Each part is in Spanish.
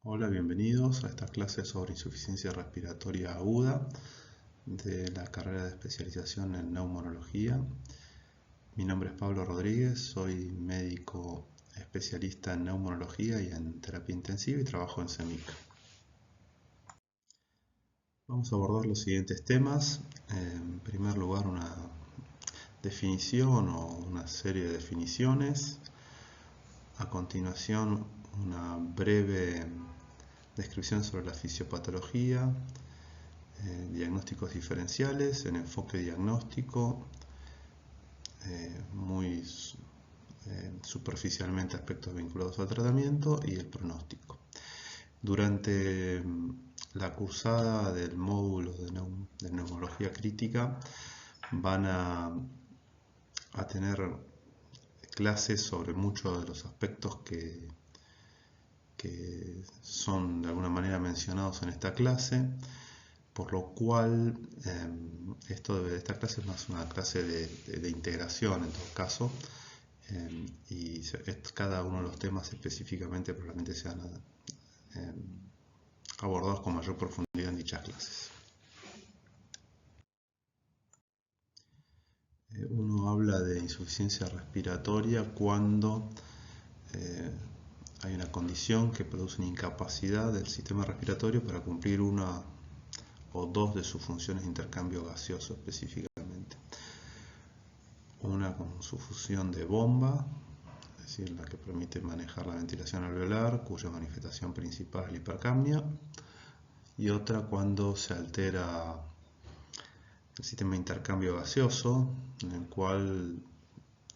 Hola, bienvenidos a esta clase sobre insuficiencia respiratoria aguda de la carrera de especialización en neumonología. Mi nombre es Pablo Rodríguez, soy médico especialista en neumonología y en terapia intensiva y trabajo en CEMIC. Vamos a abordar los siguientes temas. En primer lugar, una definición o una serie de definiciones. A continuación, una breve descripción sobre la fisiopatología, diagnósticos diferenciales, en enfoque diagnóstico, muy superficialmente aspectos vinculados al tratamiento y el pronóstico. Durante la cursada del módulo de neumología crítica van a tener clases sobre muchos de los aspectos que son de alguna manera mencionados en esta clase, por lo cual esta clase es más una clase de integración en todo caso, y cada uno de los temas específicamente probablemente sean abordados con mayor profundidad en dichas clases. Uno habla de insuficiencia respiratoria cuando hay una condición que produce una incapacidad del sistema respiratorio para cumplir una o dos de sus funciones de intercambio gaseoso específicamente. Una con su función de bomba, es decir, la que permite manejar la ventilación alveolar, cuya manifestación principal es la hipercapnia, y otra cuando se altera el sistema de intercambio gaseoso, en el cual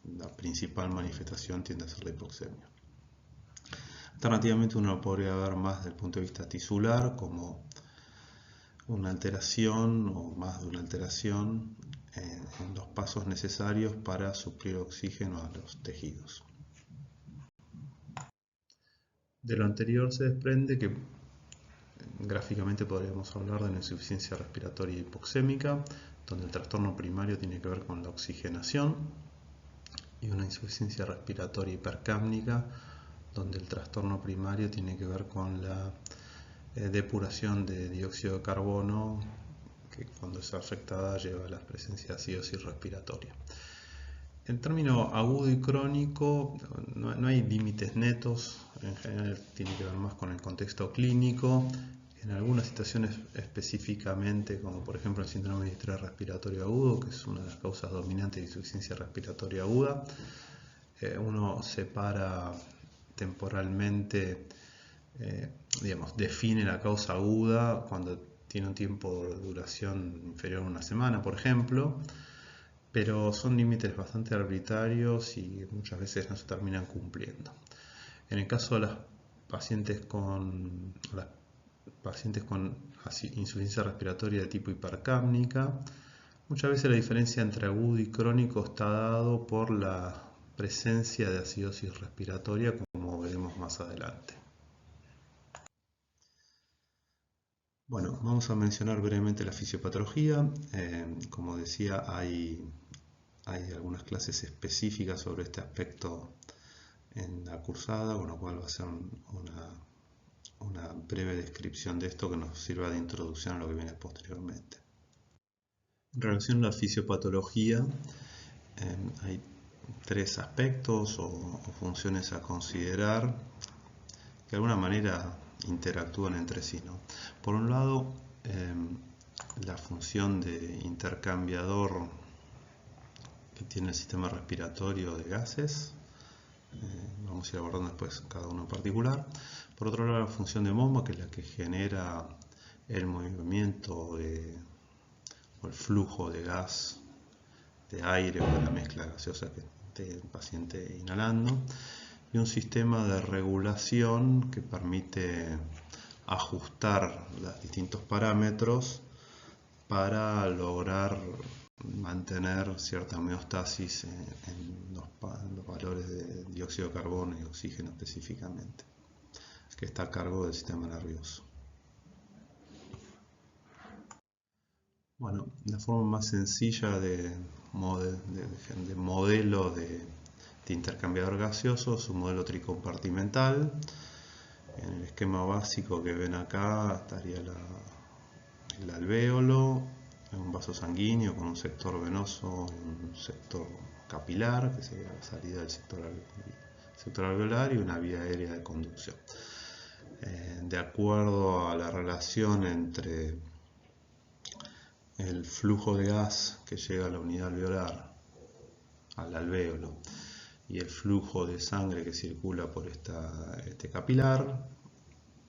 la principal manifestación tiende a ser la hipoxemia. Alternativamente uno podría ver más desde el punto de vista tisular, como una alteración o más de una alteración en los pasos necesarios para suplir oxígeno a los tejidos. De lo anterior se desprende que gráficamente podríamos hablar de una insuficiencia respiratoria hipoxémica, donde el trastorno primario tiene que ver con la oxigenación, y una insuficiencia respiratoria hipercápnica, donde el trastorno primario tiene que ver con la depuración de dióxido de carbono, que cuando es afectada lleva a la presencia de acidosis respiratoria. En término agudo y crónico no hay límites netos, en general tiene que ver más con el contexto clínico. En algunas situaciones específicamente, como por ejemplo el síndrome de distrés respiratorio agudo, que es una de las causas dominantes de insuficiencia respiratoria aguda, uno separa temporalmente, define la causa aguda cuando tiene un tiempo de duración inferior a una semana, por ejemplo, pero son límites bastante arbitrarios y muchas veces no se terminan cumpliendo. En el caso de las pacientes con insuficiencia respiratoria de tipo hipercápnica, muchas veces la diferencia entre agudo y crónico está dado por la presencia de acidosis respiratoria, como veremos más adelante. Bueno, vamos a mencionar brevemente la fisiopatología. Como decía, hay algunas clases específicas sobre este aspecto en la cursada, con lo cual va a ser una breve descripción de esto que nos sirva de introducción a lo que viene posteriormente. En relación a la fisiopatología, hay tres aspectos o funciones a considerar que de alguna manera interactúan entre sí, ¿no? Por un lado, la función de intercambiador que tiene el sistema respiratorio de gases, vamos a ir abordando después cada uno en particular. Por otro lado, la función de bomba, que es la que genera el movimiento o el flujo de gas, de aire o de la mezcla gaseosa que esté el paciente inhalando, y un sistema de regulación que permite ajustar los distintos parámetros para lograr mantener cierta homeostasis en los valores de dióxido de carbono y oxígeno específicamente, que está a cargo del sistema nervioso. Bueno, la forma más sencilla de modelo de intercambiador gaseoso es un modelo tricompartimental, En el esquema básico que ven acá estaría el alvéolo, un vaso sanguíneo con un sector venoso y un sector capilar, que sería la salida del sector alveolar, y una vía aérea de conducción. De acuerdo a la relación entre el flujo de gas que llega a la unidad alveolar, al alvéolo, y el flujo de sangre que circula por este capilar,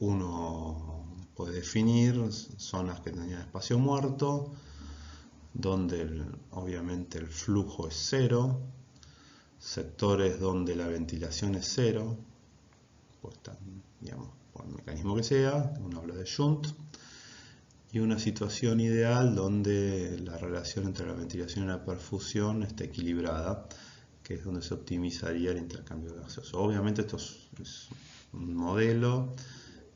uno puede definir zonas que tenían espacio muerto, donde obviamente el flujo es cero, sectores donde la ventilación es cero, pues digamos, por el mecanismo que sea, uno habla de shunt, y una situación ideal donde la relación entre la ventilación y la perfusión esté equilibrada, que es donde se optimizaría el intercambio gaseoso. Obviamente esto es un modelo.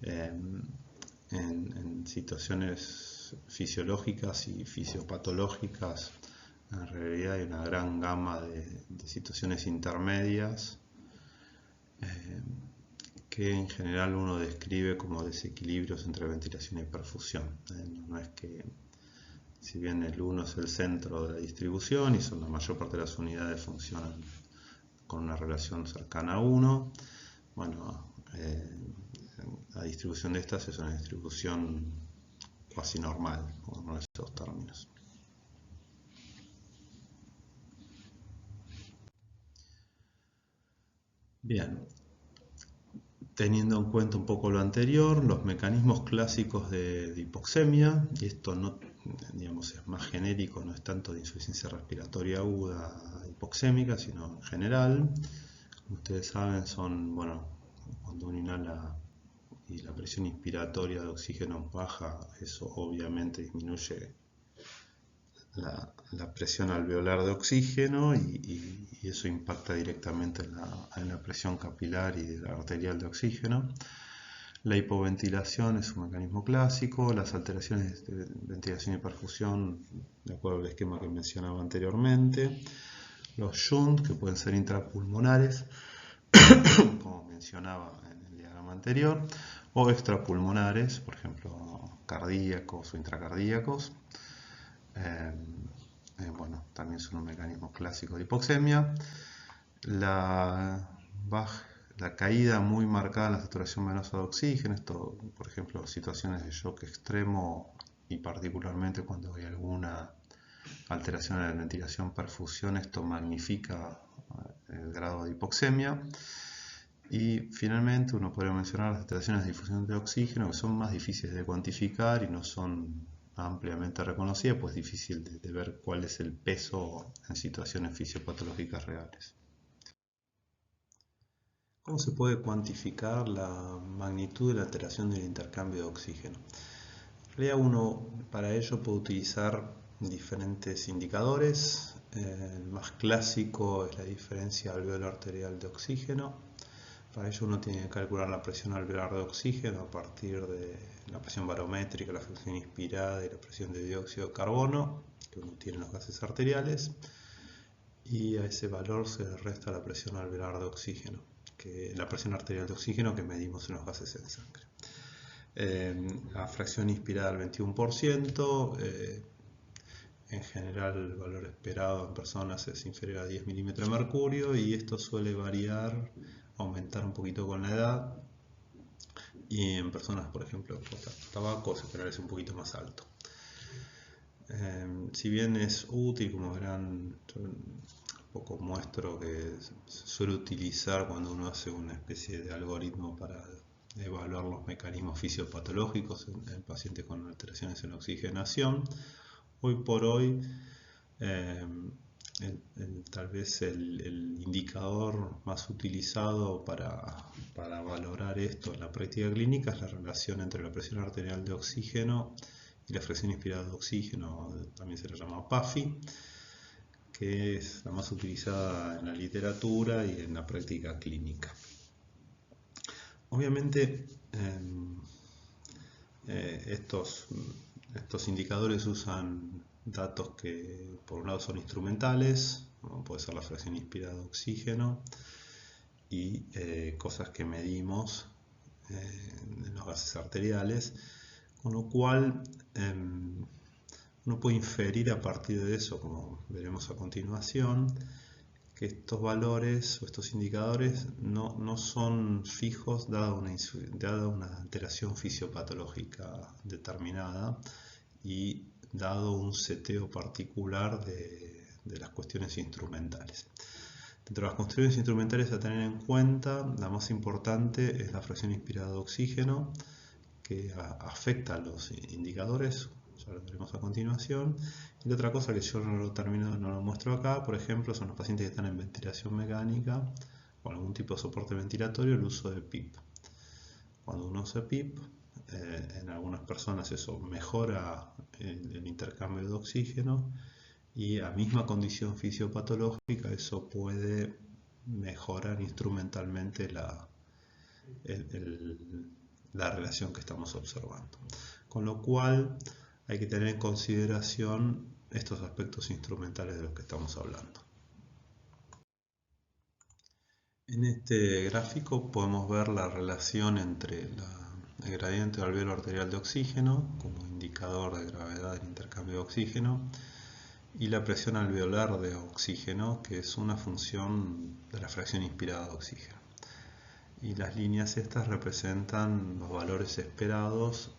En situaciones fisiológicas y fisiopatológicas, en realidad hay una gran gama de situaciones intermedias que en general uno describe como desequilibrios entre ventilación y perfusión. No es que, si bien el 1 es el centro de la distribución y son la mayor parte de las unidades funcionan con una relación cercana a 1, bueno, la distribución de estas es una distribución casi normal, en estos términos. Bien, teniendo en cuenta un poco lo anterior, los mecanismos clásicos de hipoxemia, y esto no, digamos, es más genérico, no es tanto de insuficiencia respiratoria aguda hipoxémica, sino en general. Como ustedes saben, son, bueno, cuando uno inhala y la presión inspiratoria de oxígeno baja, eso obviamente disminuye la presión alveolar de oxígeno y eso impacta directamente en la presión capilar y la arterial de oxígeno. La hipoventilación es un mecanismo clásico, las alteraciones de ventilación y perfusión, de acuerdo al esquema que mencionaba anteriormente, los shunt, que pueden ser intrapulmonares, como mencionaba en el diagrama anterior, o extrapulmonares, por ejemplo, cardíacos o intracardíacos. Bueno, también son un mecanismo clásico de hipoxemia. La caída muy marcada en la saturación venosa de oxígeno, esto, por ejemplo, situaciones de shock extremo y particularmente cuando hay alguna alteración en la ventilación perfusión, esto magnifica el grado de hipoxemia. Y finalmente uno podría mencionar las alteraciones de difusión de oxígeno, que son más difíciles de cuantificar y no son ampliamente reconocidas, pues es difícil de ver cuál es el peso en situaciones fisiopatológicas reales. ¿Cómo se puede cuantificar la magnitud de la alteración del intercambio de oxígeno? En realidad uno para ello puede utilizar diferentes indicadores. El más clásico es la diferencia alveolar arterial de oxígeno. Para ello uno tiene que calcular la presión alveolar de oxígeno a partir de la presión barométrica, la fracción inspirada y la presión de dióxido de carbono que uno tiene en los gases arteriales, y a ese valor se le resta la presión alveolar de oxígeno, la presión arterial de oxígeno que medimos en los gases en sangre. La fracción inspirada al 21%, en general el valor esperado en personas es inferior a 10 milímetros de mercurio, y esto suele variar, aumentar un poquito con la edad, y en personas, por ejemplo, con tabaco se generaliza un poquito más alto. Si bien es útil, como verán, un poco muestro que se suele utilizar cuando uno hace una especie de algoritmo para evaluar los mecanismos fisiopatológicos en pacientes con alteraciones en la oxigenación. Hoy por hoy, tal vez el indicador más utilizado para valorar esto en la práctica clínica es la relación entre la presión arterial de oxígeno y la fracción inspirada de oxígeno, también se la llama PAFI, que es la más utilizada en la literatura y en la práctica clínica. Obviamente estos indicadores usan datos que por un lado son instrumentales, como puede ser la fracción inspirada de oxígeno, y cosas que medimos bases arteriales, con lo cual uno puede inferir a partir de eso, como veremos a continuación, que estos valores o estos indicadores no son fijos dada una alteración fisiopatológica determinada y dado un seteo particular de las cuestiones instrumentales. Dentro de las cuestiones instrumentales a tener en cuenta, la más importante es la fracción inspirada de oxígeno, que afecta a los indicadores, ya lo veremos a continuación. Y otra cosa que yo no lo muestro acá, por ejemplo, son los pacientes que están en ventilación mecánica o algún tipo de soporte ventilatorio, el uso de PIP. Cuando uno usa PIP, en algunas personas eso mejora el intercambio de oxígeno, y a misma condición fisiopatológica eso puede mejorar instrumentalmente la relación que estamos observando. Con lo cual hay que tener en consideración estos aspectos instrumentales de los que estamos hablando. En este gráfico podemos ver la relación entre el gradiente de alveolo arterial de oxígeno como indicador de gravedad del intercambio de oxígeno y la presión alveolar de oxígeno, que es una función de la fracción inspirada de oxígeno. Y las líneas estas representan los valores esperados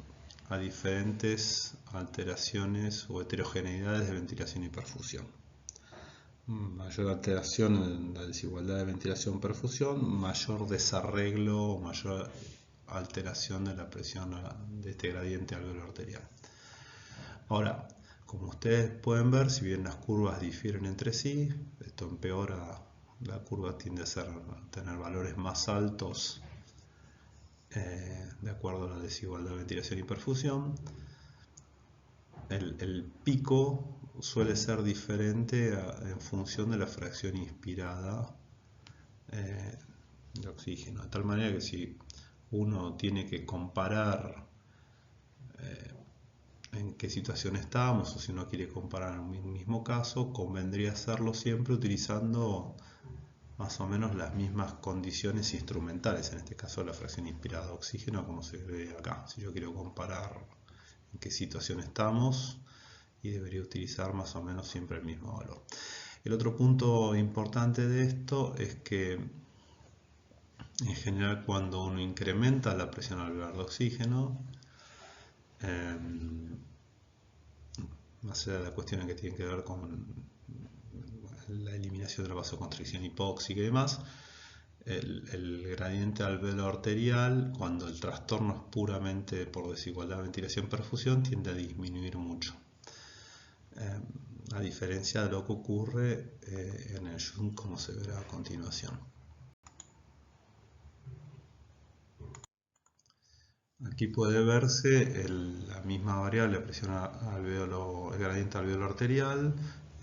a diferentes alteraciones o heterogeneidades de ventilación y perfusión. Mayor alteración en la desigualdad de ventilación-perfusión, mayor desarreglo o mayor alteración de la presión de este gradiente alveolo arterial. Ahora, como ustedes pueden ver, si bien las curvas difieren entre sí, esto empeora, la curva tiende a tener valores más altos de acuerdo a la desigualdad de ventilación y perfusión. El pico suele ser diferente en función de la fracción inspirada de oxígeno, de tal manera que si uno tiene que comparar en qué situación estamos, o si uno quiere comparar en un mismo caso, convendría hacerlo siempre utilizando más o menos las mismas condiciones instrumentales, en este caso la fracción inspirada de oxígeno, como se ve acá. Si yo quiero comparar en qué situación estamos, y debería utilizar más o menos siempre el mismo valor. El otro punto importante de esto es que en general cuando uno incrementa la presión alveolar de oxígeno, más allá de las cuestiones que tienen que ver con la eliminación de la vasoconstricción hipóxica y demás, el gradiente alveolo arterial, cuando el trastorno es puramente por desigualdad de ventilación-perfusión, tiende a disminuir mucho, a diferencia de lo que ocurre en el shunt, como se verá a continuación. Aquí puede verse la misma variable, presión el gradiente alveolo arterial,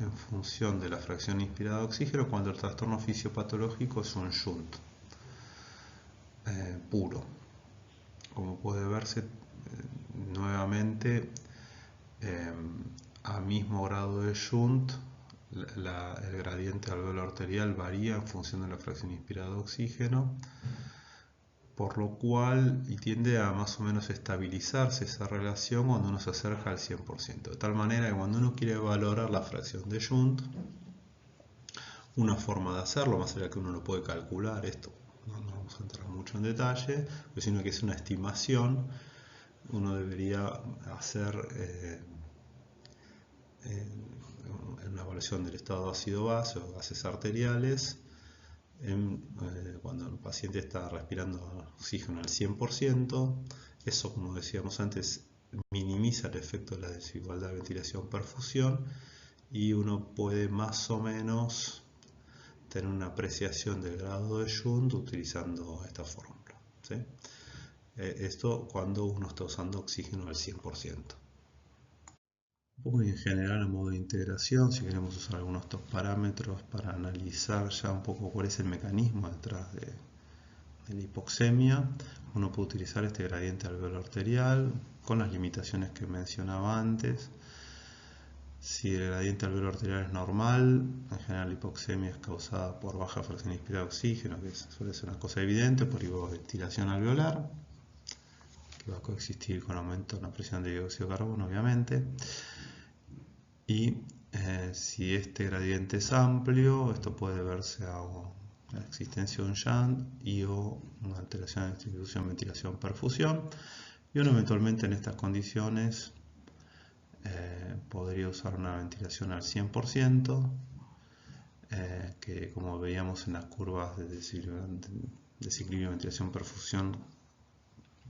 en función de la fracción inspirada de oxígeno, cuando el trastorno fisiopatológico es un shunt puro. Como puede verse nuevamente, a mismo grado de shunt, el gradiente alveolo arterial varía en función de la fracción inspirada de oxígeno, por lo cual tiende a más o menos estabilizarse esa relación cuando uno se acerca al 100%. De tal manera que cuando uno quiere valorar la fracción de shunt, una forma de hacerlo, más allá que uno lo puede calcular, esto no vamos a entrar mucho en detalle, sino que es una estimación, uno debería hacer una evaluación del estado de ácido-base o gases arteriales cuando el paciente está respirando oxígeno al 100%. Eso, como decíamos antes, minimiza el efecto de la desigualdad de ventilación-perfusión y uno puede más o menos tener una apreciación del grado de shunt utilizando esta fórmula, ¿sí? Esto cuando uno está usando oxígeno al 100%. Un poco en general a modo de integración, si queremos usar algunos de estos parámetros para analizar ya un poco cuál es el mecanismo detrás de la hipoxemia, uno puede utilizar este gradiente alveolo arterial con las limitaciones que mencionaba antes. Si el gradiente alveolo arterial es normal, en general la hipoxemia es causada por baja fracción inspirada de oxígeno, que suele ser una cosa evidente por hipoventilación alveolar, que va a coexistir con aumento en la presión de dióxido de carbono, obviamente. Y si este gradiente es amplio, esto puede verse a la existencia de un shunt y o una alteración de distribución, ventilación, perfusión. Y uno eventualmente en estas condiciones podría usar una ventilación al 100%, que como veíamos en las curvas de desequilibrio, ventilación, perfusión,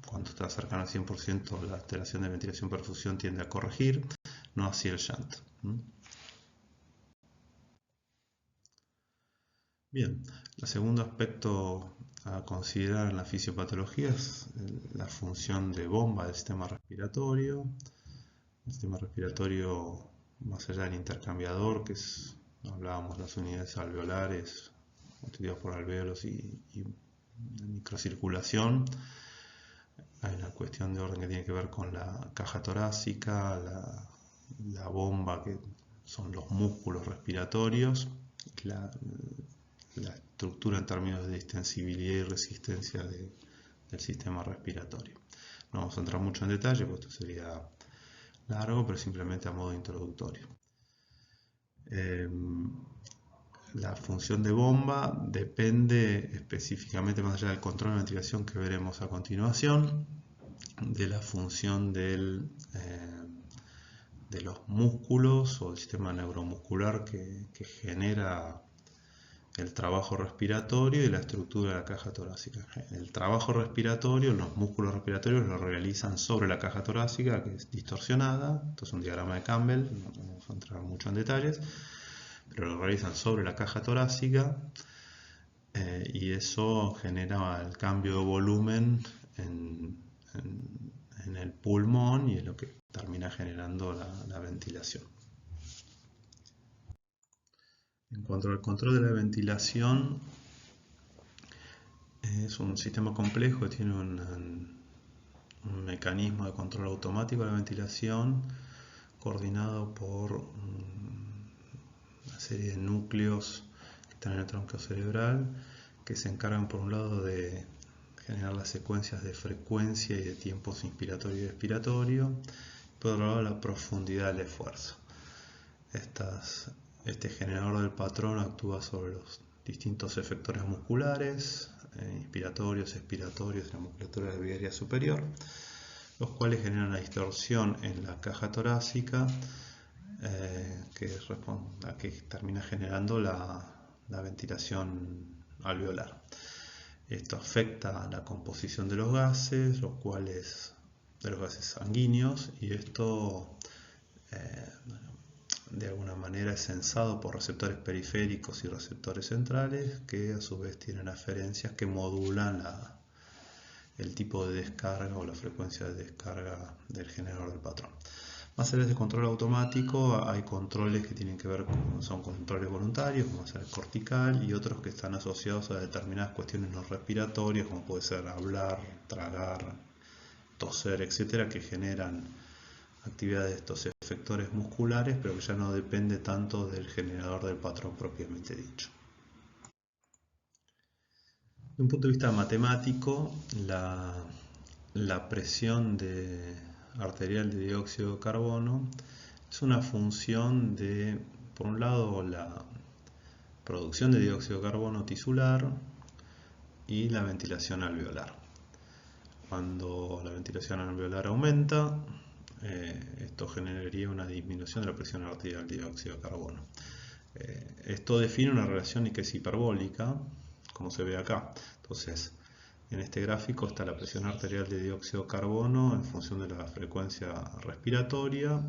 cuando está cercano al 100%, la alteración de ventilación, perfusión tiende a corregir, no así el shunt. Bien, el segundo aspecto a considerar en la fisiopatología es la función de bomba del sistema respiratorio. El sistema respiratorio, más allá del intercambiador, que es, hablábamos, las unidades alveolares, constituidas por alvéolos y microcirculación, hay una cuestión de orden que tiene que ver con la caja torácica, la bomba, que son los músculos respiratorios, la estructura en términos de distensibilidad y resistencia del sistema respiratorio. No vamos a entrar mucho en detalle, porque esto sería largo, pero simplemente a modo introductorio. La función de bomba depende específicamente, más allá del control de ventilación que veremos a continuación, de la función de los músculos o el sistema neuromuscular que genera el trabajo respiratorio y la estructura de la caja torácica. El trabajo respiratorio, los músculos respiratorios lo realizan sobre la caja torácica, que es distorsionada. Esto es un diagrama de Campbell, no vamos a entrar mucho en detalles, pero lo realizan sobre la caja torácica y eso genera el cambio de volumen en el pulmón y es lo que termina generando la ventilación. En cuanto al control de la ventilación, es un sistema complejo, tiene un mecanismo de control automático de la ventilación coordinado por una serie de núcleos que están en el tronco cerebral, que se encargan por un lado de generar las secuencias de frecuencia y de tiempos inspiratorio y expiratorio, y por otro lado la profundidad del esfuerzo. Este generador del patrón actúa sobre los distintos efectores musculares, inspiratorios, expiratorios, la musculatura alveolar superior, los cuales generan una distorsión en la caja torácica que termina generando la ventilación alveolar. Esto afecta a la composición de los gases, de los gases sanguíneos, y esto de alguna manera es sensado por receptores periféricos y receptores centrales, que a su vez tienen aferencias que modulan el tipo de descarga o la frecuencia de descarga del generador del patrón. Más allá de control automático, hay controles que tienen que ver son controles voluntarios, como ser el cortical, y otros que están asociados a determinadas cuestiones no respiratorias, como puede ser hablar, tragar, toser, etcétera, que generan actividad de estos efectores musculares, pero que ya no depende tanto del generador del patrón propiamente dicho. De un punto de vista matemático, la presión arterial de dióxido de carbono es una función de, por un lado, la producción de dióxido de carbono tisular y la ventilación alveolar. Cuando la ventilación alveolar aumenta, esto generaría una disminución de la presión arterial de dióxido de carbono. Esto define una relación que es hiperbólica, como se ve acá. Entonces, en este gráfico está la presión arterial de dióxido de carbono en función de la frecuencia respiratoria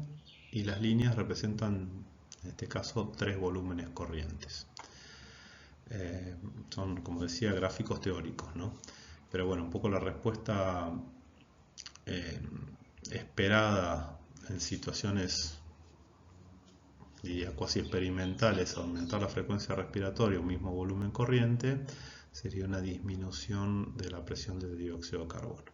y las líneas representan, en este caso, 3 volúmenes corrientes. Son, como decía, gráficos teóricos, ¿no? Pero bueno, un poco la respuesta esperada en situaciones, diría, cuasi experimentales, aumentar la frecuencia respiratoria o mismo volumen corriente, sería una disminución de la presión de dióxido de carbono.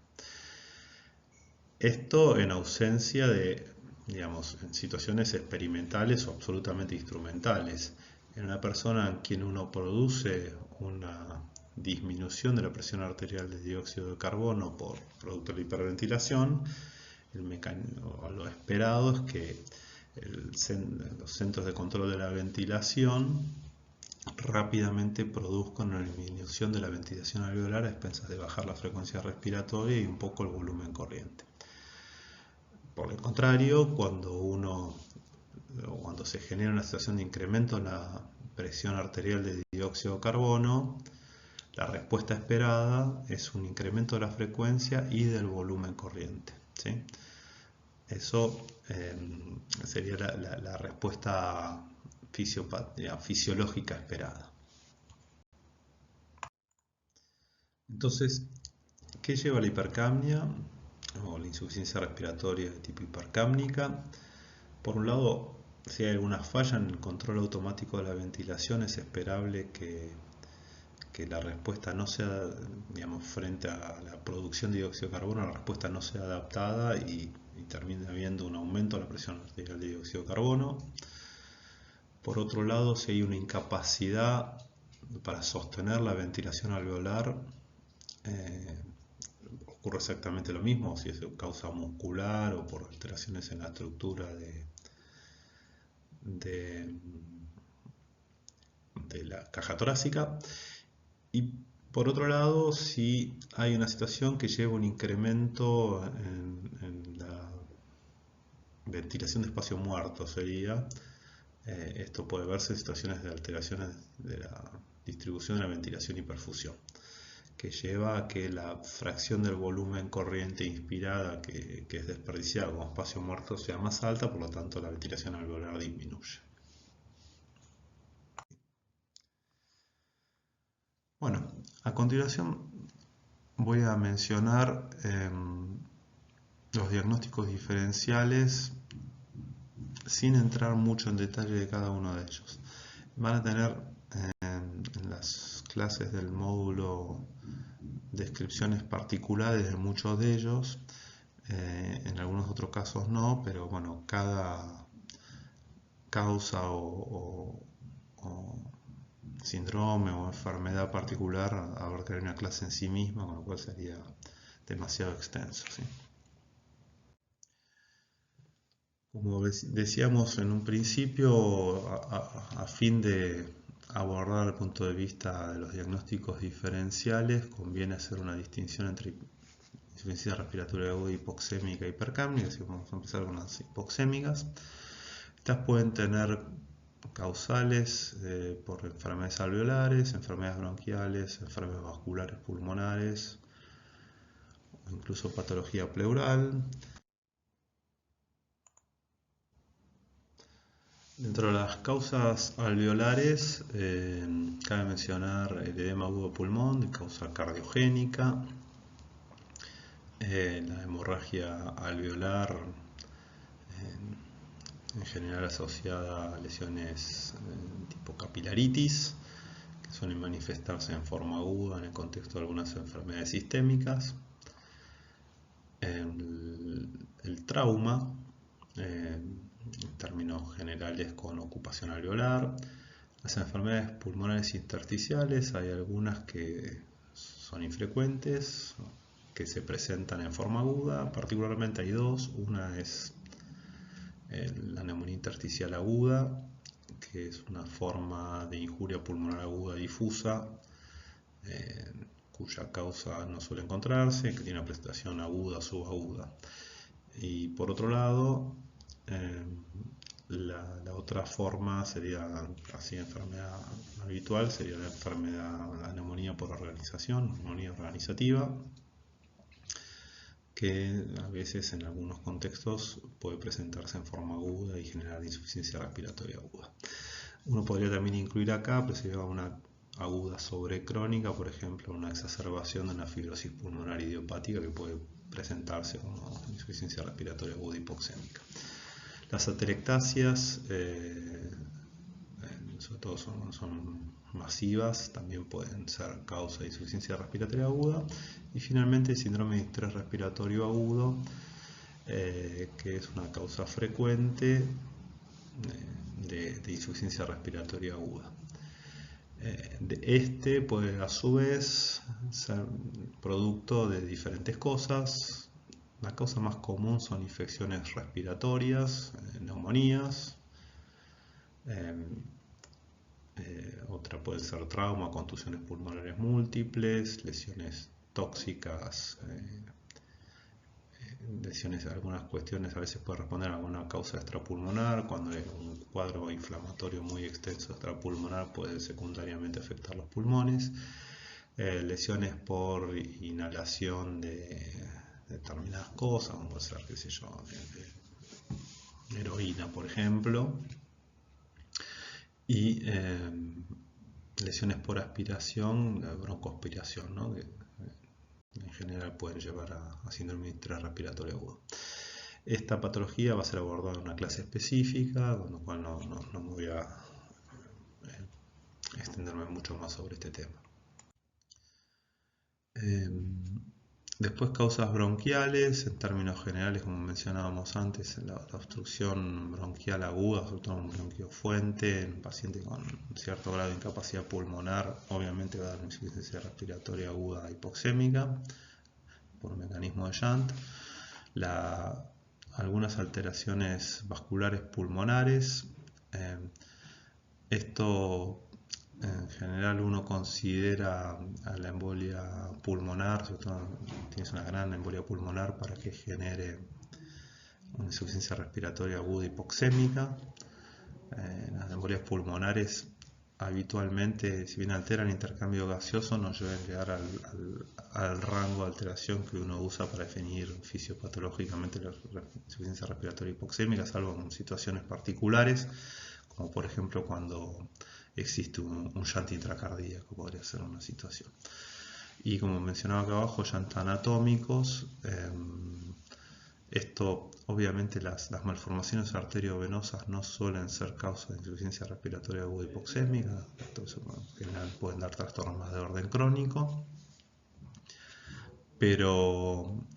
Esto en ausencia de, digamos, en situaciones experimentales o absolutamente instrumentales. En una persona en quien uno produce una disminución de la presión arterial de dióxido de carbono por producto de la hiperventilación, lo esperado es que los centros de control de la ventilación rápidamente produzcan una disminución de la ventilación alveolar a expensas de bajar la frecuencia respiratoria y un poco el volumen corriente. Por el contrario, cuando se genera una situación de incremento en la presión arterial de dióxido de carbono, la respuesta esperada es un incremento de la frecuencia y del volumen corriente, ¿sí? Eso sería la respuesta fisiológica esperada. Entonces, ¿qué lleva a la hipercapnia o la insuficiencia respiratoria de tipo hipercápnica? Por un lado, si hay alguna falla en el control automático de la ventilación, es esperable que la respuesta no sea, digamos, frente a la producción de dióxido de carbono, la respuesta no sea adaptada y termine habiendo un aumento de la presión arterial de dióxido de carbono. Por otro lado, si hay una incapacidad para sostener la ventilación alveolar, ocurre exactamente lo mismo, si es de causa muscular o por alteraciones en la estructura de la caja torácica. Y por otro lado, si hay una situación que lleva un incremento en la ventilación de espacio muerto, esto puede verse en situaciones de alteraciones de la distribución de la ventilación y perfusión, que lleva a que la fracción del volumen corriente inspirada que es desperdiciada como espacio muerto sea más alta, por lo tanto la ventilación alveolar disminuye. Bueno, a continuación voy a mencionar los diagnósticos diferenciales sin entrar mucho en detalle de cada uno de ellos. Van a tener en las clases del módulo descripciones particulares de muchos de ellos, en algunos otros casos no, pero bueno, cada causa o síndrome o enfermedad particular abarcaría una clase en sí misma, con lo cual sería demasiado extenso, ¿sí? Como decíamos en un principio, a fin de abordar el punto de vista de los diagnósticos diferenciales, conviene hacer una distinción entre insuficiencia respiratoria aguda, hipoxémica e hipercápnica, así que vamos a empezar con las hipoxémicas. Estas pueden tener causales por enfermedades alveolares, enfermedades bronquiales, enfermedades vasculares pulmonares, o incluso patología pleural. Dentro de las causas alveolares, cabe mencionar el edema agudo de pulmón de causa cardiogénica, la hemorragia alveolar, en general asociada a lesiones tipo capilaritis, que suelen manifestarse en forma aguda en el contexto de algunas enfermedades sistémicas. El trauma, en términos generales con ocupación alveolar. Las enfermedades pulmonares intersticiales, hay algunas que son infrecuentes, que se presentan en forma aguda, particularmente hay dos. Una es la neumonía intersticial aguda, que es una forma de injuria pulmonar aguda difusa, cuya causa no suele encontrarse, que tiene una presentación aguda o subaguda. Y por otro lado, la otra forma sería, así enfermedad habitual, sería la neumonía por organización, neumonía organizativa, que a veces en algunos contextos puede presentarse en forma aguda y generar insuficiencia respiratoria aguda. Uno podría también incluir acá, pero sería una aguda sobrecrónica, por ejemplo, una exacerbación de una fibrosis pulmonar idiopática que puede presentarse como insuficiencia respiratoria aguda hipoxémica. Las atelectasias, sobre todo son masivas, también pueden ser causa de insuficiencia respiratoria aguda. Y finalmente el síndrome de estrés respiratorio agudo, que es una causa frecuente de insuficiencia respiratoria aguda. Este puede a su vez ser producto de diferentes cosas. La causa más común son infecciones respiratorias, neumonías. Otra puede ser trauma, contusiones pulmonares múltiples, lesiones tóxicas, lesiones, algunas cuestiones a veces puede responder a alguna causa extrapulmonar. Cuando hay un cuadro inflamatorio muy extenso extrapulmonar puede secundariamente afectar los pulmones. Lesiones por inhalación de determinadas cosas, como puede ser, qué sé yo, de heroína, por ejemplo. Y lesiones por aspiración, broncoaspiración, ¿no? Que en general pueden llevar a síndrome de distrés respiratorio agudo. Esta patología va a ser abordada en una clase específica, con lo cual no me voy a extenderme mucho más sobre este tema. Después, causas bronquiales, en términos generales, como mencionábamos antes, la obstrucción bronquial aguda, sobre todo un bronquiofuente, en un paciente con cierto grado de incapacidad pulmonar, obviamente va a dar una insuficiencia respiratoria aguda hipoxémica por un mecanismo de Shunt. Algunas alteraciones vasculares pulmonares. Esto en general uno considera a la embolia pulmonar, sobre todo tienes una gran embolia pulmonar para que genere una insuficiencia respiratoria aguda hipoxémica. Las embolias pulmonares habitualmente, si bien alteran el intercambio gaseoso, no deben llegar al rango de alteración que uno usa para definir fisiopatológicamente la insuficiencia respiratoria hipoxémica, salvo en situaciones particulares, como por ejemplo cuando existe un shunt intracardíaco, podría ser una situación. Y como mencionaba acá abajo, shunt anatómicos. Esto, obviamente, las malformaciones arteriovenosas no suelen ser causa de insuficiencia respiratoria aguda hipoxémica. Entonces, en general pueden dar trastornos más de orden crónico. Pero,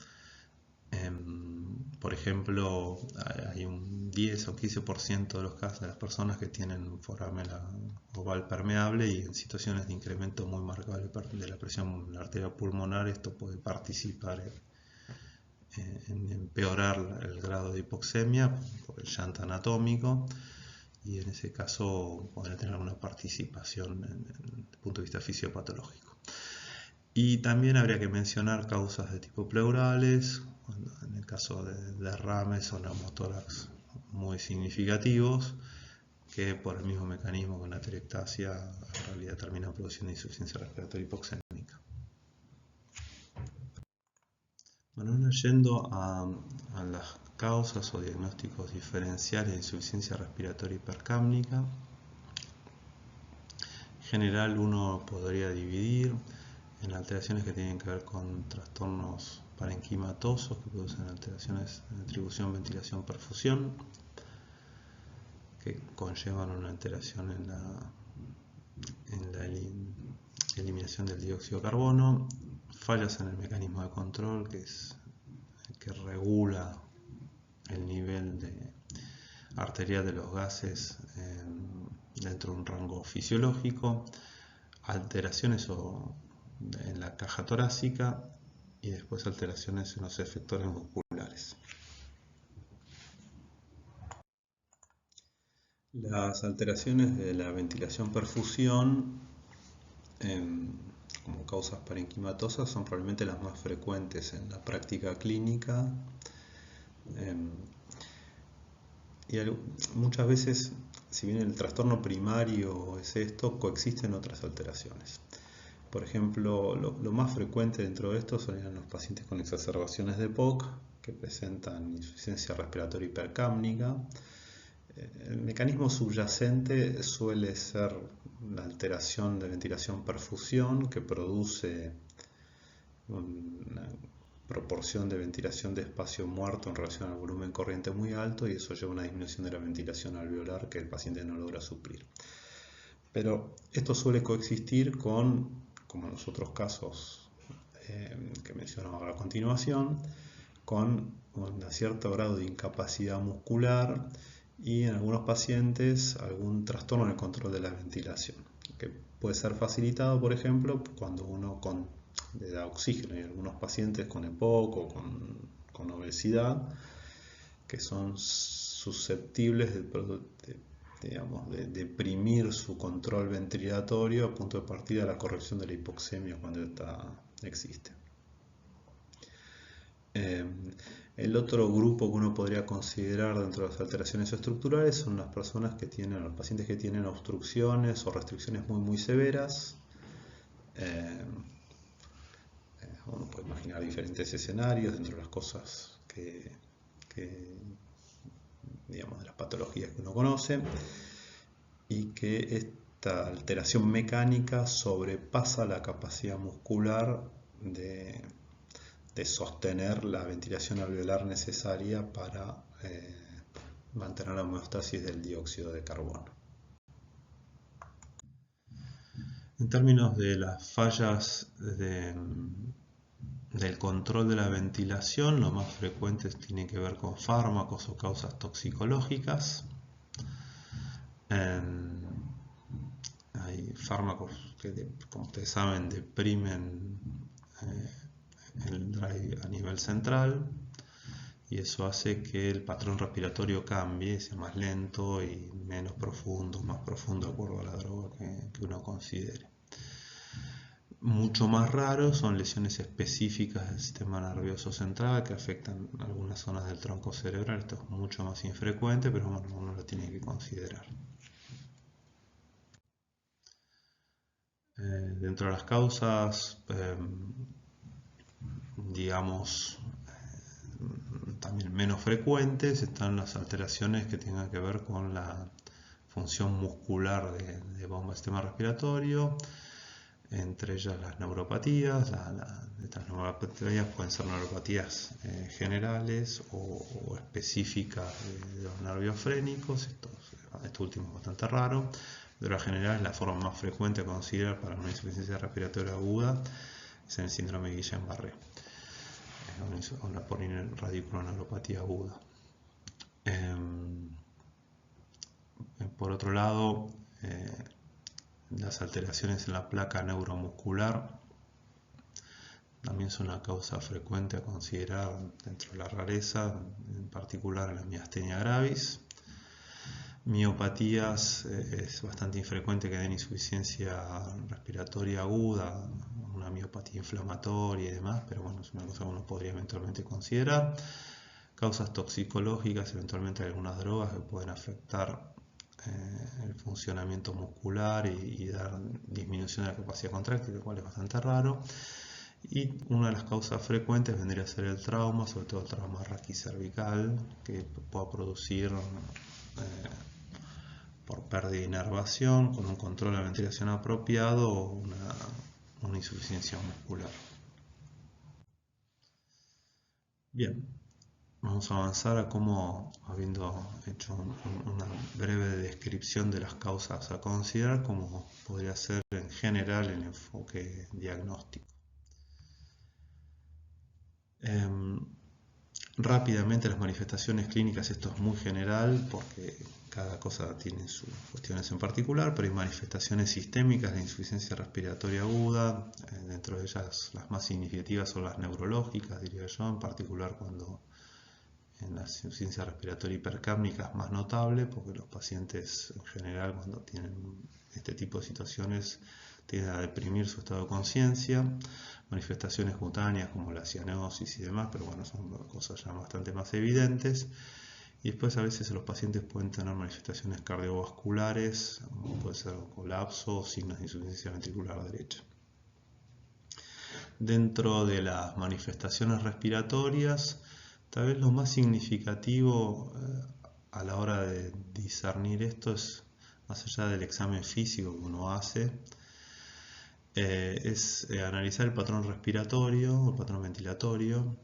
por ejemplo, hay un 10 o 15% de los casos de las personas que tienen foramen oval permeable, y en situaciones de incremento muy marcado de la presión en la arteria pulmonar, esto puede participar en empeorar el grado de hipoxemia por el shunt anatómico, y en ese caso podría tener una participación desde el punto de vista fisiopatológico. Y también habría que mencionar causas de tipo pleurales, en el caso de derrames o neumotórax muy significativos, que por el mismo mecanismo que la atelectasia en realidad terminan produciendo insuficiencia respiratoria hipoxémica. Bueno, ahora yendo a las causas o diagnósticos diferenciales de insuficiencia respiratoria hipercápnica, en general uno podría dividir en alteraciones que tienen que ver con trastornos parenquimatosos que producen alteraciones en distribución, ventilación, perfusión, que conllevan una alteración en la eliminación del dióxido de carbono, fallas en el mecanismo de control, que es el que regula el nivel arterial de los gases dentro de un rango fisiológico, alteraciones en la caja torácica y después alteraciones en los efectores musculares. Las alteraciones de la ventilación-perfusión como causas parenquimatosas son probablemente las más frecuentes en la práctica clínica, y muchas veces, si bien el trastorno primario es esto, coexisten otras alteraciones. Por ejemplo, lo más frecuente dentro de esto son los pacientes con exacerbaciones de POC que presentan insuficiencia respiratoria hipercápnica. El mecanismo subyacente suele ser la alteración de ventilación-perfusión, que produce una proporción de ventilación de espacio muerto en relación al volumen corriente muy alto, y eso lleva a una disminución de la ventilación alveolar que el paciente no logra suplir. Pero esto suele coexistir con, como en los otros casos que mencionamos a continuación, con un cierto grado de incapacidad muscular y en algunos pacientes algún trastorno en el control de la ventilación, que puede ser facilitado, por ejemplo, cuando uno le da oxígeno. Hay algunos pacientes con EPOC o con obesidad que son susceptibles de deprimir su control ventilatorio a punto de partir a la corrección de la hipoxemia cuando esta existe. El otro grupo que uno podría considerar dentro de las alteraciones estructurales son las personas que tienen, los pacientes que tienen obstrucciones o restricciones muy severas. Uno puede imaginar diferentes escenarios dentro de las cosas digamos, de las patologías que uno conoce, y que esta alteración mecánica sobrepasa la capacidad muscular de sostener la ventilación alveolar necesaria para mantener la homeostasis del dióxido de carbono. En términos de las fallas del control de la ventilación, lo más frecuente tiene que ver con fármacos o causas toxicológicas. Hay fármacos que, como ustedes saben, deprimen el drive a nivel central, y eso hace que el patrón respiratorio cambie, sea más lento y menos profundo, más profundo de acuerdo a la droga que uno considere. Mucho más raro son lesiones específicas del sistema nervioso central que afectan algunas zonas del tronco cerebral. Esto es mucho más infrecuente, pero bueno, uno lo tiene que considerar. Dentro de las causas, digamos, también menos frecuentes, están las alteraciones que tengan que ver con la función muscular de bomba del sistema respiratorio, entre ellas las neuropatías. Estas neuropatías pueden ser neuropatías generales o específicas de los nervios frénicos. Esto último es bastante raro. De la general, la forma más frecuente a considerar para una insuficiencia respiratoria aguda es en el síndrome de Guillain-Barré, o la radiculoneuropatía aguda. Por otro lado, las alteraciones en la placa neuromuscular también son una causa frecuente a considerar dentro de la rareza, en particular en la miastenia gravis. Miopatías, es bastante infrecuente que den insuficiencia respiratoria aguda, una miopatía inflamatoria y demás, pero bueno, es una cosa que uno podría eventualmente considerar. Causas toxicológicas, eventualmente hay algunas drogas que pueden afectar el funcionamiento muscular y dar disminución de la capacidad contráctil, lo cual es bastante raro. Y una de las causas frecuentes vendría a ser el trauma, sobre todo el trauma raquicervical, que pueda producir por pérdida de inervación, con un control de la ventilación apropiado, o una insuficiencia muscular. Bien, vamos a avanzar a cómo, habiendo hecho una breve descripción de las causas a considerar, cómo podría ser en general el enfoque diagnóstico. Rápidamente las manifestaciones clínicas, esto es muy general porque cada cosa tiene sus cuestiones en particular, pero hay manifestaciones sistémicas de insuficiencia respiratoria aguda. Dentro de ellas las más significativas son las neurológicas, diría yo, en particular cuando en la insuficiencia respiratoria hipercápnica es más notable, porque los pacientes en general, cuando tienen este tipo de situaciones, tienden a deprimir su estado de conciencia. Manifestaciones cutáneas como la cianosis y demás, pero bueno, son cosas ya bastante más evidentes. Y después a veces los pacientes pueden tener manifestaciones cardiovasculares, como puede ser colapso o signos de insuficiencia ventricular derecha. Dentro de las manifestaciones respiratorias, tal vez lo más significativo a la hora de discernir esto es, más allá del examen físico que uno hace, es analizar el patrón respiratorio o el patrón ventilatorio,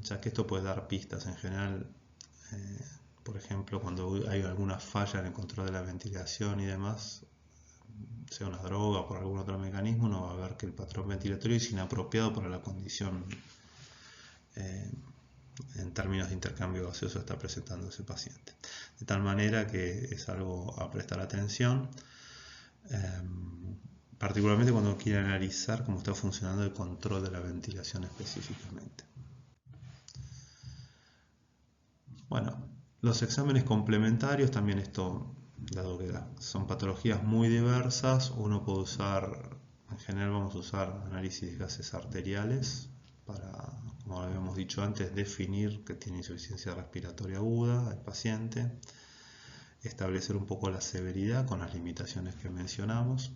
ya que esto puede dar pistas en general. Por ejemplo, cuando hay alguna falla en el control de la ventilación y demás, sea una droga o por algún otro mecanismo, uno va a ver que el patrón ventilatorio es inapropiado para la condición en términos de intercambio gaseoso está presentando ese paciente. De tal manera que es algo a prestar atención. particularmente cuando quiere analizar cómo está funcionando el control de la ventilación específicamente. Bueno, los exámenes complementarios, también esto, dado que son patologías muy diversas, uno puede usar, en general vamos a usar análisis de gases arteriales para, como habíamos dicho antes, definir que tiene insuficiencia respiratoria aguda el paciente, establecer un poco la severidad con las limitaciones que mencionamos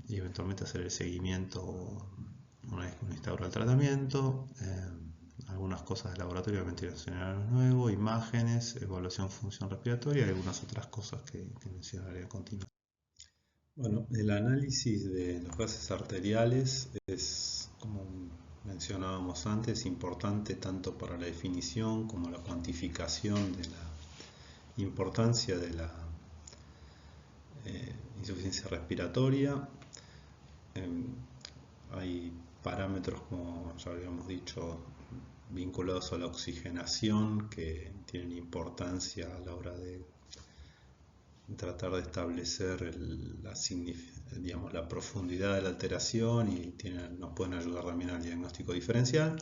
y eventualmente hacer el seguimiento una vez que uno instaura el tratamiento, algunas cosas de laboratorio de ventilación aérea nuevo, imágenes, evaluación función respiratoria y algunas otras cosas que mencionaré a continuación. Bueno, el análisis de los gases arteriales es, como mencionábamos antes, importante tanto para la definición como la cuantificación de la importancia de la insuficiencia respiratoria. Hay parámetros, como ya habíamos dicho, vinculados a la oxigenación que tienen importancia a la hora de tratar de establecer la profundidad de la alteración y nos pueden ayudar también al diagnóstico diferencial.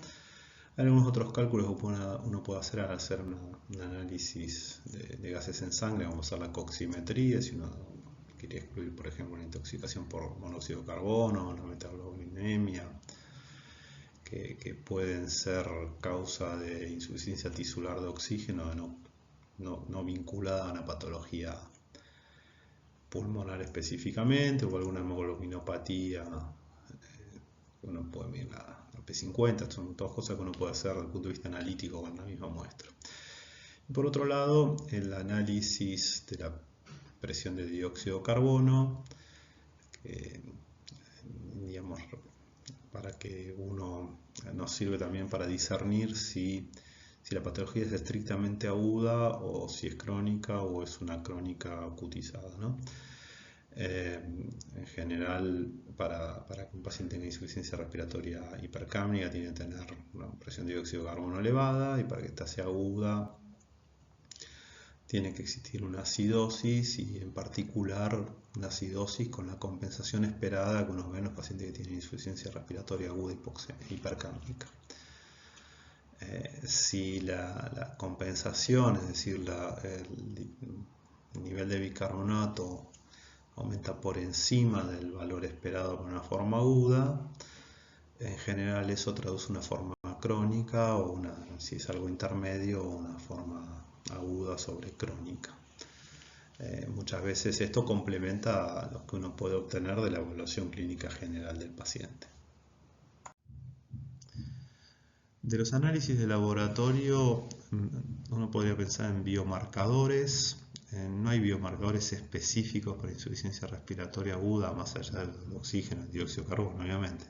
Hay algunos otros cálculos que uno puede hacer al hacer un análisis de gases en sangre. Vamos a usar la coximetría si uno quiere excluir, por ejemplo, una intoxicación por monóxido de carbono, una metalogluconemia, que pueden ser causa de insuficiencia tisular de oxígeno no vinculada a una patología pulmonar específicamente, o alguna hemoglobinopatía. Uno puede medir la P50, son todas cosas que uno puede hacer desde el punto de vista analítico con la misma muestra. Por otro lado, el análisis de la presión de dióxido de carbono, digamos, para que uno nos sirve también para discernir si la patología es estrictamente aguda o si es crónica o es una crónica acutizada, ¿no? En general, para que un paciente tenga insuficiencia respiratoria hipercápnica tiene que tener una presión de dióxido de carbono elevada, y para que esta sea aguda tiene que existir una acidosis, y en particular una acidosis con la compensación esperada que uno ve en los pacientes que tienen insuficiencia respiratoria aguda hipercápnica. Si la compensación, es decir, el nivel de bicarbonato aumenta por encima del valor esperado para una forma aguda, en general eso traduce una forma crónica, o si es algo intermedio, una forma aguda sobre crónica. Muchas veces esto complementa a lo que uno puede obtener de la evaluación clínica general del paciente. De los análisis de laboratorio, uno podría pensar en biomarcadores. No hay biomarcadores específicos para insuficiencia respiratoria aguda, más allá del oxígeno, el dióxido de carbono, obviamente.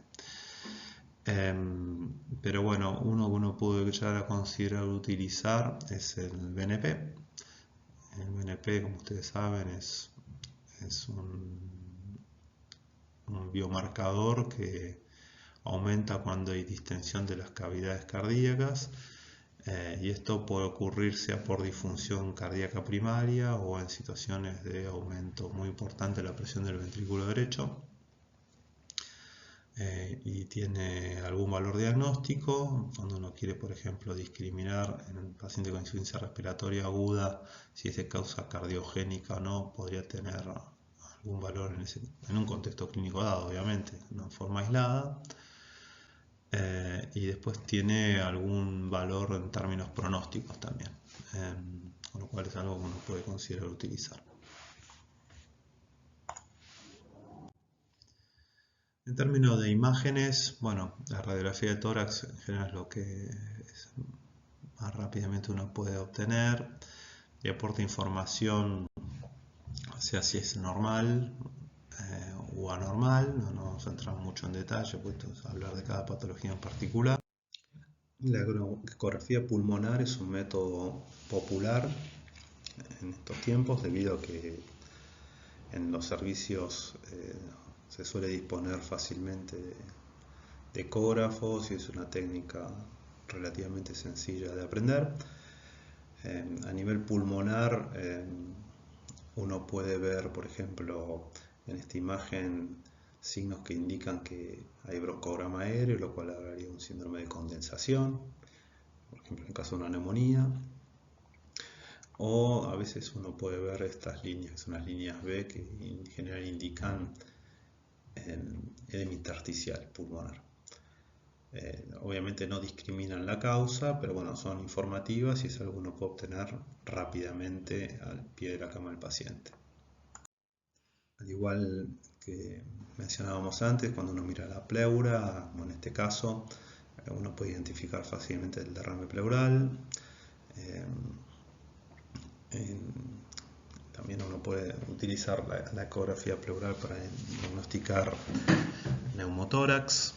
Pero bueno, uno puede llegar a considerar utilizar es el BNP. El BNP, como ustedes saben, es un biomarcador que aumenta cuando hay distensión de las cavidades cardíacas, y esto puede ocurrir sea por disfunción cardíaca primaria o en situaciones de aumento muy importante de la presión del ventrículo derecho. Y tiene algún valor diagnóstico cuando uno quiere, por ejemplo, discriminar en un paciente con insuficiencia respiratoria aguda si es de causa cardiogénica o no. Podría tener algún valor en un contexto clínico dado, obviamente, no en forma aislada. Y después tiene algún valor en términos pronósticos también, con lo cual es algo que uno puede considerar utilizar. En términos de imágenes, bueno, la radiografía de tórax en general es lo que más rápidamente uno puede obtener y aporta información, o sea, si es normal o anormal. No nos centramos mucho en detalle, puesto a hablar de cada patología en particular. La ecografía pulmonar es un método popular en estos tiempos, debido a que en los servicios se suele disponer fácilmente de ecógrafos, y es una técnica relativamente sencilla de aprender. A nivel pulmonar, Uno puede ver, por ejemplo, en esta imagen signos que indican que hay broncograma aéreo, lo cual hablaría de un síndrome de condensación, por ejemplo en el caso de una neumonía. O a veces uno puede ver estas líneas, que son las líneas B, que en general indican edema intersticial pulmonar. Obviamente no discriminan la causa, pero bueno, son informativas y es algo que uno puede obtener rápidamente al pie de la cama del paciente. Al igual que mencionábamos antes, cuando uno mira la pleura, como en este caso, uno puede identificar fácilmente el derrame pleural. También uno puede utilizar la ecografía pleural para diagnosticar neumotórax.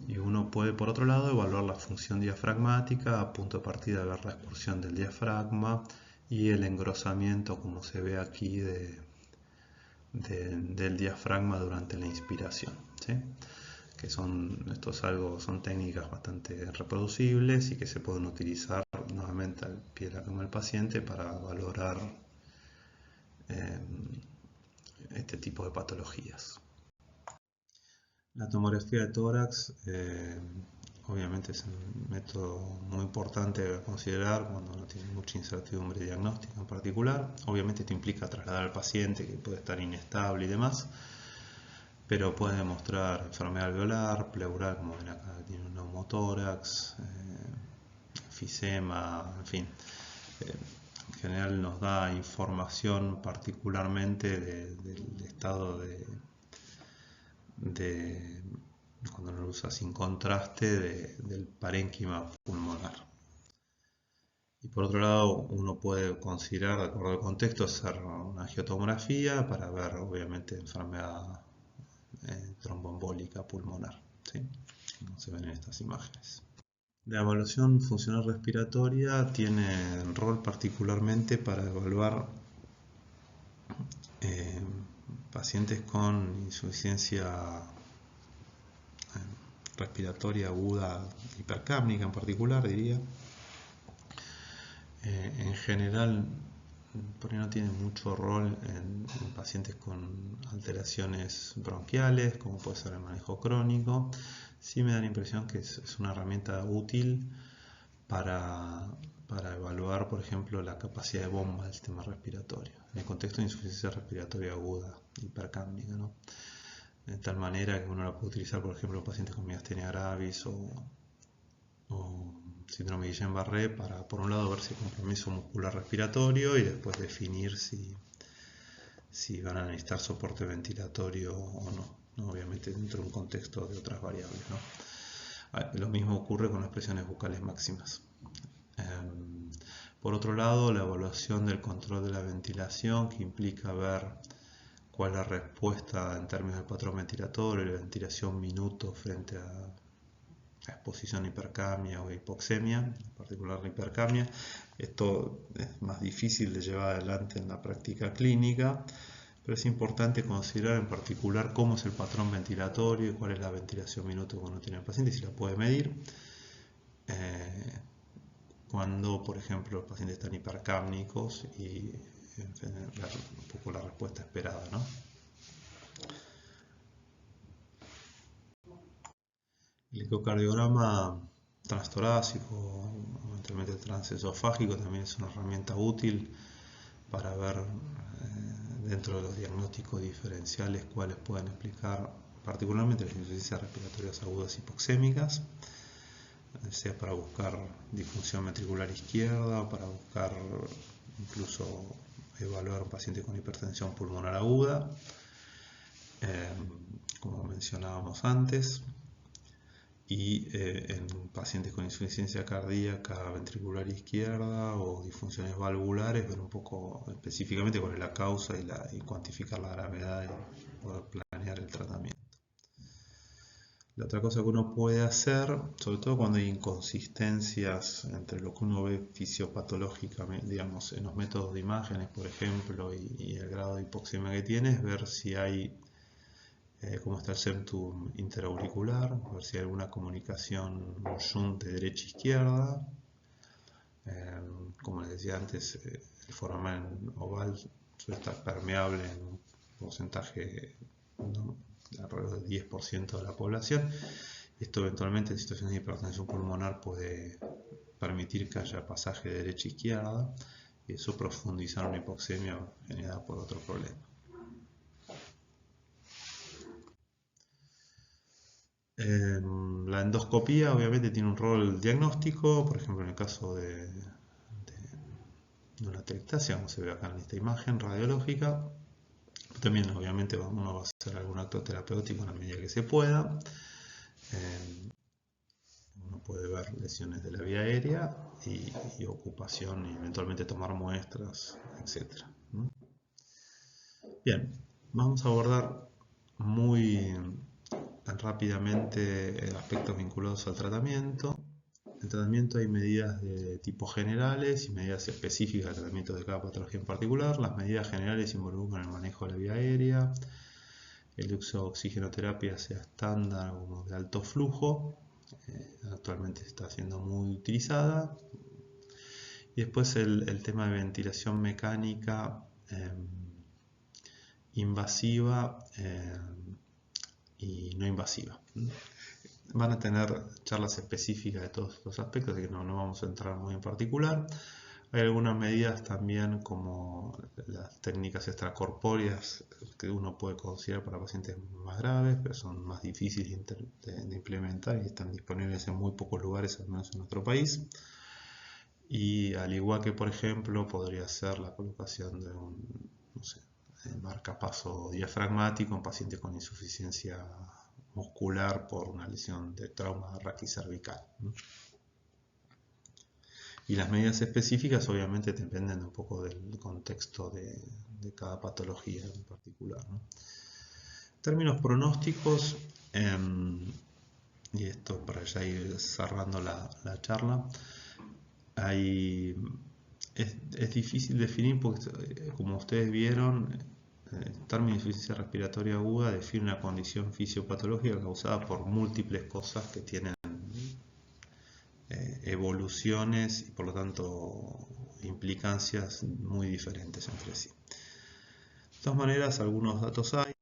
Y uno puede, por otro lado, evaluar la función diafragmática, a punto de partida ver la excursión del diafragma y el engrosamiento, como se ve aquí, del diafragma durante la inspiración, ¿sí? Que son técnicas bastante reproducibles y que se pueden utilizar nuevamente al pie de la cama del paciente para valorar este tipo de patologías. La tomografía de tórax obviamente es un método muy importante a considerar cuando uno tiene mucha incertidumbre diagnóstica en particular. Obviamente esto implica trasladar al paciente que puede estar inestable y demás, pero puede demostrar enfermedad alveolar, pleural, como ven acá, tiene un neumotórax, enfisema, en fin. En general nos da información particularmente del estado cuando lo usa sin contraste del parénquima pulmonar. Y por otro lado, uno puede considerar, de acuerdo al contexto, hacer una angiotomografía para ver obviamente enfermedad tromboembólica pulmonar, ¿sí? Como se ven en estas imágenes. La evaluación funcional respiratoria tiene rol particularmente para evaluar pacientes con insuficiencia respiratoria aguda hipercápnica en particular, diría. En general, por ahí no tiene mucho rol en pacientes con alteraciones bronquiales, como puede ser el manejo crónico. Sí me da la impresión que es una herramienta útil para evaluar, por ejemplo, la capacidad de bomba del sistema respiratorio, en el contexto de insuficiencia respiratoria aguda hipercápnica, ¿no? De tal manera que uno la puede utilizar, por ejemplo, en pacientes con miastenia gravis o síndrome de Guillain-Barré para, por un lado, ver si hay compromiso muscular respiratorio y después definir si van a necesitar soporte ventilatorio o no, obviamente dentro de un contexto de otras variables, ¿no? Lo mismo ocurre con las presiones bucales máximas. Por otro lado, la evaluación del control de la ventilación, que implica ver cuál es la respuesta en términos del patrón ventilatorio y la ventilación minuto frente a exposición a hipercamia o hipoxemia, en particular la hipercamia. Esto es más difícil de llevar adelante en la práctica clínica, pero es importante considerar en particular cómo es el patrón ventilatorio y cuál es la ventilación minuto que uno tiene el paciente y si la puede medir. Cuando, por ejemplo, los pacientes están hipercámnicos y ver un poco la respuesta esperada, ¿no? El ecocardiograma transtorácico, eventualmente transesofágico, también es una herramienta útil para ver dentro de los diagnósticos diferenciales cuáles pueden explicar particularmente las insuficiencias respiratorias agudas hipoxémicas, sea para buscar disfunción ventricular izquierda o para buscar incluso evaluar a un paciente con hipertensión pulmonar aguda, como mencionábamos antes, y en pacientes con insuficiencia cardíaca ventricular izquierda o disfunciones valvulares, ver un poco específicamente cuál es la causa y cuantificar la gravedad y poder planear el tratamiento. La otra cosa que uno puede hacer, sobre todo cuando hay inconsistencias entre lo que uno ve fisiopatológicamente, digamos, en los métodos de imágenes, por ejemplo, y el grado de hipoxemia que tiene, es ver si hay cómo está el septum interauricular, ver si hay alguna comunicación shunt de derecha a izquierda, Como les decía antes, el foramen oval suele estar permeable en un porcentaje, ¿no?, alrededor del 10% de la población. Esto eventualmente en situaciones de hipertensión pulmonar puede permitir que haya pasaje de derecha a izquierda y eso profundizar una hipoxemia generada por otro problema. La endoscopía obviamente tiene un rol diagnóstico, por ejemplo en el caso de una atelectasia, como se ve acá en esta imagen radiológica. También obviamente uno va a hacer algún acto terapéutico en la medida que se pueda. Uno puede ver lesiones de la vía aérea y ocupación y eventualmente tomar muestras, etc. Bien, vamos a abordar muy rápidamente aspectos vinculados al tratamiento. En el tratamiento hay medidas de tipo generales y medidas específicas de tratamiento de cada patología en particular. Las medidas generales involucran el manejo de la vía aérea, el uso de oxigenoterapia sea estándar o de alto flujo, actualmente está siendo muy utilizada. Y después el tema de ventilación mecánica invasiva y no invasiva. Van a tener charlas específicas de todos estos aspectos, así que no vamos a entrar muy en particular. Hay algunas medidas también como las técnicas extracorpóreas que uno puede considerar para pacientes más graves, pero son más difíciles de implementar y están disponibles en muy pocos lugares, al menos en nuestro país. Y al igual que, por ejemplo, podría ser la colocación de un, no sé, marcapaso diafragmático en pacientes con insuficiencia muscular por una lesión de trauma raquicervical. Y las medidas específicas obviamente dependen un poco del contexto de cada patología en particular. En términos pronósticos, y esto para ya ir cerrando la charla, es difícil definir porque, como ustedes vieron, el término de insuficiencia respiratoria aguda define una condición fisiopatológica causada por múltiples cosas que tienen evoluciones y por lo tanto implicancias muy diferentes entre sí. De todas maneras, algunos datos hay.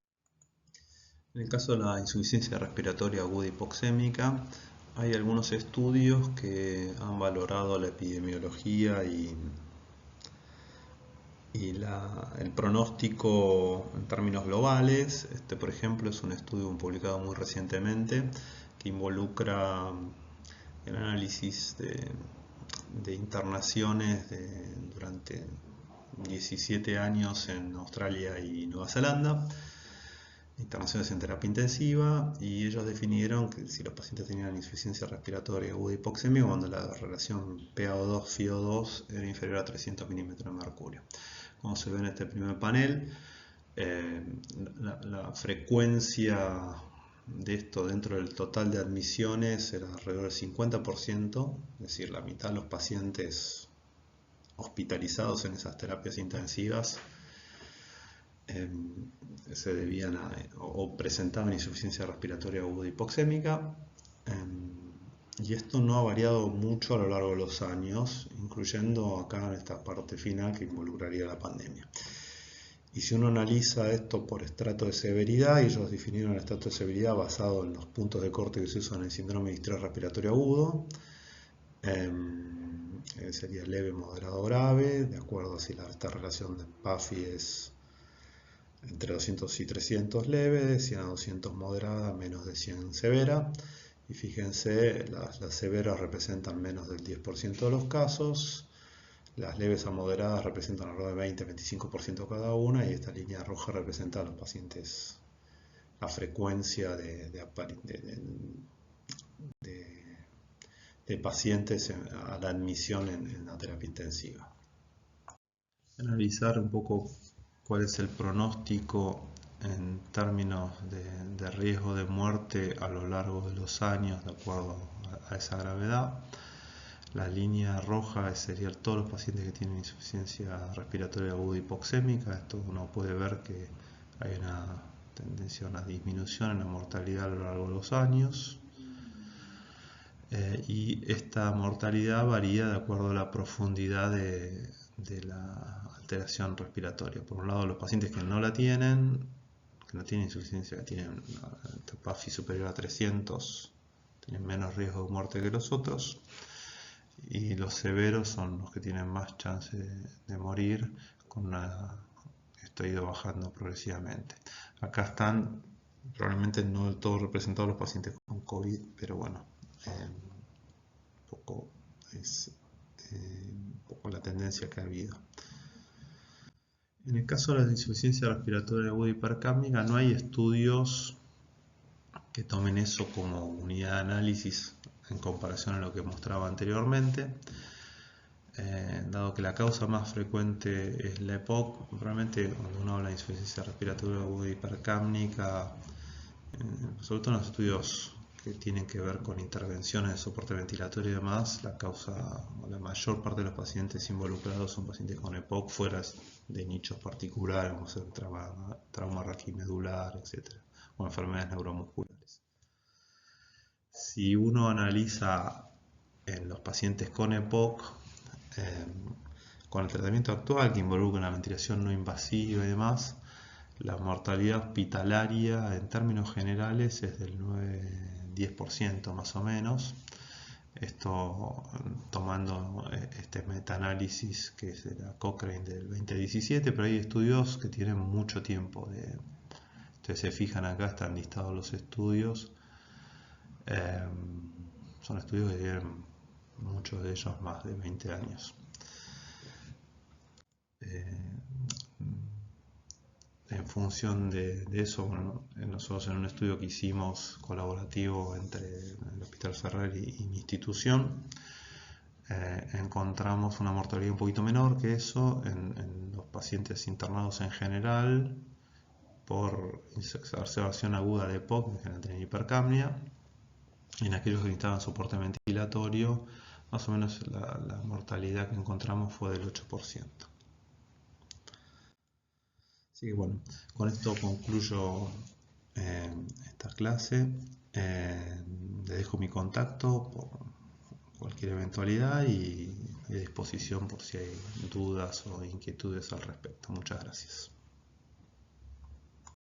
En el caso de la insuficiencia respiratoria aguda hipoxémica, hay algunos estudios que han valorado la epidemiología y el pronóstico en términos globales. Este, por ejemplo, es un estudio publicado muy recientemente que involucra el análisis de internaciones durante 17 años en Australia y Nueva Zelanda, internaciones en terapia intensiva, y ellos definieron que si los pacientes tenían insuficiencia respiratoria aguda hipoxemia cuando la relación PaO2-FiO2 era inferior a 300 milímetros de mercurio. Como se ve en este primer panel, la frecuencia de esto dentro del total de admisiones era alrededor del 50%, es decir, la mitad de los pacientes hospitalizados en esas terapias intensivas se debían o presentaban insuficiencia respiratoria aguda hipoxémica, y esto no ha variado mucho a lo largo de los años, incluyendo acá en esta parte final que involucraría la pandemia. Y si uno analiza esto por estrato de severidad, ellos definieron el estrato de severidad basado en los puntos de corte que se usan en el síndrome de distrés respiratorio agudo. Sería leve, moderado, grave, de acuerdo a si esta relación de PAFI es entre 200 y 300 leve, de 100 a 200 moderada, menos de 100 severa. Y fíjense, las severas representan menos del 10% de los casos. Las leves a moderadas representan alrededor de 20-25% cada una, y esta línea roja representa a los pacientes, la frecuencia de pacientes a la admisión en la terapia intensiva. Analizar un poco cuál es el pronóstico en términos de riesgo de muerte a lo largo de los años de acuerdo a esa gravedad. La línea roja sería todos los pacientes que tienen insuficiencia respiratoria aguda hipoxémica. Esto uno puede ver que hay una tendencia a una disminución en la mortalidad a lo largo de los años. y esta mortalidad varía de acuerdo a la profundidad de la alteración respiratoria. Por un lado, los pacientes que no tienen insuficiencia, que tienen PAFI superior a 300, tienen menos riesgo de muerte que los otros, y los severos son los que tienen más chance de morir, esto ha ido bajando progresivamente. Acá están probablemente no del todo representados los pacientes con COVID, pero bueno, es un poco la tendencia que ha habido. En el caso de la insuficiencia respiratoria aguda hipercápnica, no hay estudios que tomen eso como unidad de análisis en comparación a lo que mostraba anteriormente. Dado que la causa más frecuente es la EPOC, realmente cuando uno habla de insuficiencia respiratoria aguda hipercápnica, sobre todo en los estudios que tienen que ver con intervenciones de soporte ventilatorio y demás, la mayor parte de los pacientes involucrados son pacientes con EPOC fuera de nichos particulares, como ser trauma raquimedular, etc., o enfermedades neuromusculares. Si uno analiza en los pacientes con EPOC, con el tratamiento actual que involucra una ventilación no invasiva y demás, la mortalidad hospitalaria en términos generales es del 9-10% más o menos. Esto tomando este metaanálisis que es de la Cochrane del 2017, pero hay estudios que tienen mucho tiempo. Ustedes se fijan acá, están listados los estudios. Son estudios que tienen muchos de ellos más de 20 años. En función de eso, bueno, nosotros en un estudio que hicimos colaborativo entre el Hospital Ferrer y mi institución, encontramos una mortalidad un poquito menor que eso en los pacientes internados en general por exacerbación aguda de EPOC, que tienen hipercapnia, y en aquellos que necesitaban soporte ventilatorio, más o menos la mortalidad que encontramos fue del 8%. Así que bueno, con esto concluyo esta clase. Les dejo mi contacto por cualquier eventualidad y a disposición por si hay dudas o inquietudes al respecto. Muchas gracias.